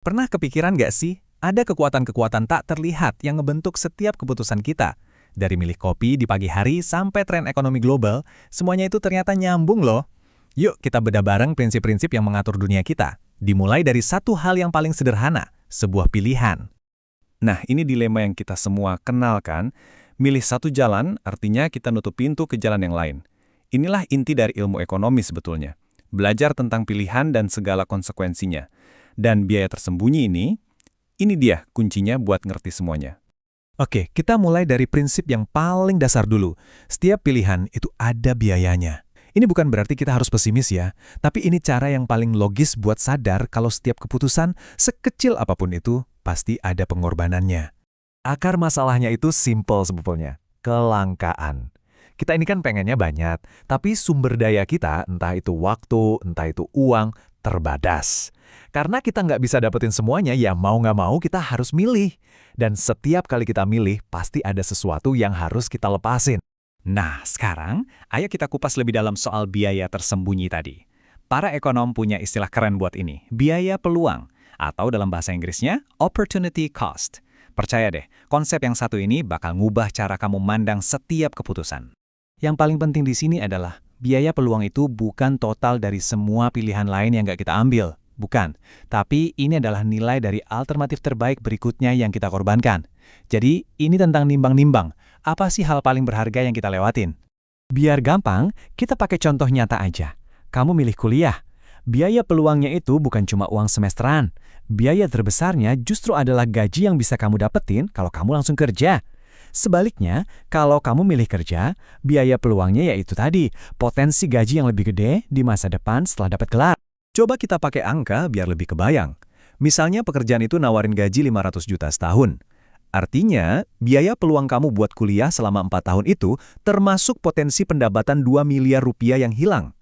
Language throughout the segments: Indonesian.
Pernah kepikiran nggak sih, ada kekuatan-kekuatan tak terlihat yang ngebentuk setiap keputusan kita? Dari milih kopi di pagi hari sampai tren ekonomi global, semuanya itu ternyata nyambung loh. Yuk kita bedah bareng prinsip-prinsip yang mengatur dunia kita. Dimulai dari satu hal yang paling sederhana, sebuah pilihan. Nah, ini dilema yang kita semua kenal kan? Milih satu jalan artinya kita nutup pintu ke jalan yang lain. Inilah inti dari ilmu ekonomi sebetulnya. Belajar tentang pilihan dan segala konsekuensinya. Dan biaya tersembunyi ini dia kuncinya buat ngerti semuanya. Oke, kita mulai dari prinsip yang paling dasar dulu. Setiap pilihan itu ada biayanya. Ini bukan berarti kita harus pesimis ya, tapi ini cara yang paling logis buat sadar kalau setiap keputusan, sekecil apapun itu, pasti ada pengorbanannya. Akar masalahnya itu simple sebetulnya, kelangkaan. Kita ini kan pengennya banyak, tapi sumber daya kita, entah itu waktu, entah itu uang, terbatas. Karena kita nggak bisa dapetin semuanya, ya mau nggak mau kita harus milih. Dan setiap kali kita milih, pasti ada sesuatu yang harus kita lepasin. Nah, sekarang ayo kita kupas lebih dalam soal biaya tersembunyi tadi. Para ekonom punya istilah keren buat ini, biaya peluang, atau dalam bahasa Inggrisnya, opportunity cost. Percaya deh, konsep yang satu ini bakal ngubah cara kamu mandang setiap keputusan. Yang paling penting di sini adalah, biaya peluang itu bukan total dari semua pilihan lain yang nggak kita ambil. Bukan, tapi ini adalah nilai dari alternatif terbaik berikutnya yang kita korbankan. Jadi, ini tentang nimbang-nimbang. Apa sih hal paling berharga yang kita lewatin? Biar gampang, kita pakai contoh nyata aja. Kamu milih kuliah. Biaya peluangnya itu bukan cuma uang semesteran. Biaya terbesarnya justru adalah gaji yang bisa kamu dapetin kalau kamu langsung kerja. Sebaliknya, kalau kamu milih kerja, biaya peluangnya yaitu tadi, potensi gaji yang lebih gede di masa depan setelah dapat gelar. Coba kita pakai angka biar lebih kebayang. Misalnya pekerjaan itu nawarin gaji 500 juta setahun. Artinya, biaya peluang kamu buat kuliah selama 4 tahun itu termasuk potensi pendapatan 2 miliar rupiah yang hilang.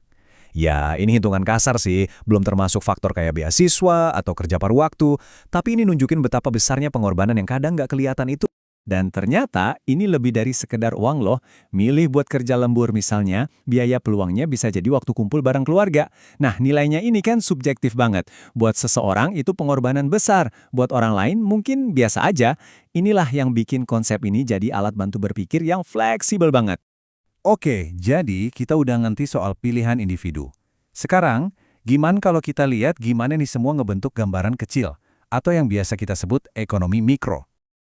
Ya, ini hitungan kasar sih, belum termasuk faktor kayak beasiswa atau kerja paruh waktu, tapi ini nunjukin betapa besarnya pengorbanan yang kadang nggak kelihatan itu. Dan ternyata ini lebih dari sekedar uang loh. Milih buat kerja lembur misalnya, biaya peluangnya bisa jadi waktu kumpul bareng keluarga. Nah, nilainya ini kan subjektif banget. Buat seseorang itu pengorbanan besar, buat orang lain mungkin biasa aja. Inilah yang bikin konsep ini jadi alat bantu berpikir yang fleksibel banget. Oke, jadi kita udah ngerti soal pilihan individu. Sekarang, gimana kalau kita lihat gimana nih semua ngebentuk gambaran kecil, atau yang biasa kita sebut ekonomi mikro.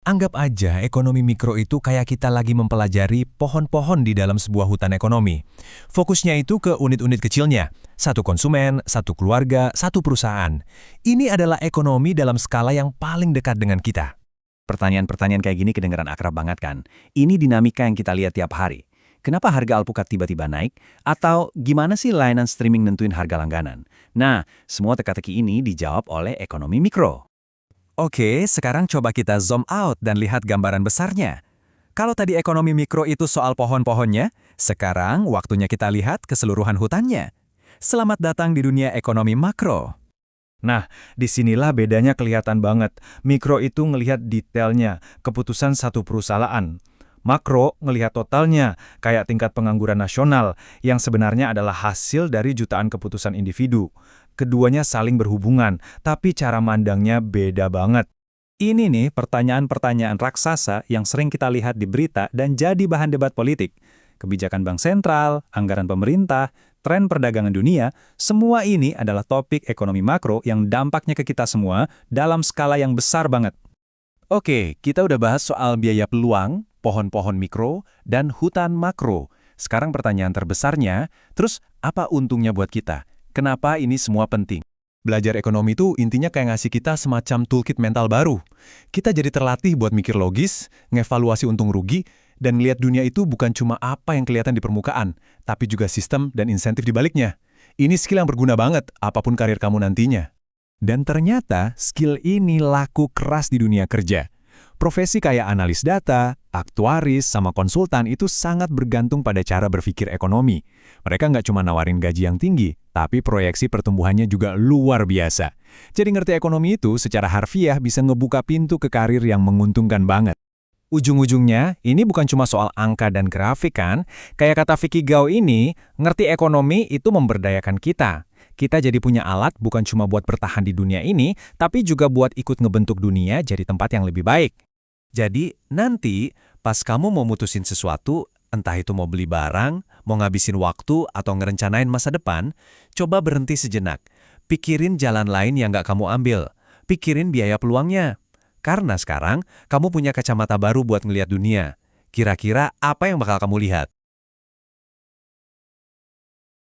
Anggap aja ekonomi mikro itu kayak kita lagi mempelajari pohon-pohon di dalam sebuah hutan ekonomi. Fokusnya itu ke unit-unit kecilnya. Satu konsumen, satu keluarga, satu perusahaan. Ini adalah ekonomi dalam skala yang paling dekat dengan kita. Pertanyaan-pertanyaan kayak gini kedengeran akrab banget kan? Ini dinamika yang kita lihat tiap hari. Kenapa harga alpukat tiba-tiba naik? Atau gimana sih layanan streaming nentuin harga langganan? Nah, semua teka-teki ini dijawab oleh ekonomi mikro. Oke, sekarang coba kita zoom out dan lihat gambaran besarnya. Kalau tadi ekonomi mikro itu soal pohon-pohonnya, sekarang waktunya kita lihat keseluruhan hutannya. Selamat datang di dunia ekonomi makro. Nah, disinilah bedanya kelihatan banget. Mikro itu ngelihat detailnya, keputusan satu perusahaan. Makro ngelihat totalnya, kayak tingkat pengangguran nasional, yang sebenarnya adalah hasil dari jutaan keputusan individu. Keduanya saling berhubungan, tapi cara mandangnya beda banget. Ini nih pertanyaan-pertanyaan raksasa yang sering kita lihat di berita dan jadi bahan debat politik. Kebijakan bank sentral, anggaran pemerintah, tren perdagangan dunia, semua ini adalah topik ekonomi makro yang dampaknya ke kita semua dalam skala yang besar banget. Oke, kita udah bahas soal biaya peluang, pohon-pohon mikro, dan hutan makro. Sekarang pertanyaan terbesarnya, terus apa untungnya buat kita? Kenapa ini semua penting? Belajar ekonomi itu intinya kayak ngasih kita semacam toolkit mental baru. Kita jadi terlatih buat mikir logis, ngevaluasi untung rugi, dan ngelihat dunia itu bukan cuma apa yang kelihatan di permukaan, tapi juga sistem dan insentif di baliknya. Ini skill yang berguna banget, apapun karir kamu nantinya. Dan ternyata skill ini laku keras di dunia kerja. Profesi kayak analis data, aktuaris, sama konsultan itu sangat bergantung pada cara berpikir ekonomi. Mereka nggak cuma nawarin gaji yang tinggi, tapi proyeksi pertumbuhannya juga luar biasa. Jadi ngerti ekonomi itu secara harfiah bisa ngebuka pintu ke karir yang menguntungkan banget. Ujung-ujungnya, ini bukan cuma soal angka dan grafik kan? Kayak kata Vicky Gao ini, ngerti ekonomi itu memberdayakan kita. Kita jadi punya alat bukan cuma buat bertahan di dunia ini, tapi juga buat ikut ngebentuk dunia jadi tempat yang lebih baik. Jadi, nanti pas kamu mau mutusin sesuatu, entah itu mau beli barang, mau ngabisin waktu, atau ngerencanain masa depan, coba berhenti sejenak. Pikirin jalan lain yang nggak kamu ambil. Pikirin biaya peluangnya. Karena sekarang, kamu punya kacamata baru buat ngelihat dunia. Kira-kira apa yang bakal kamu lihat?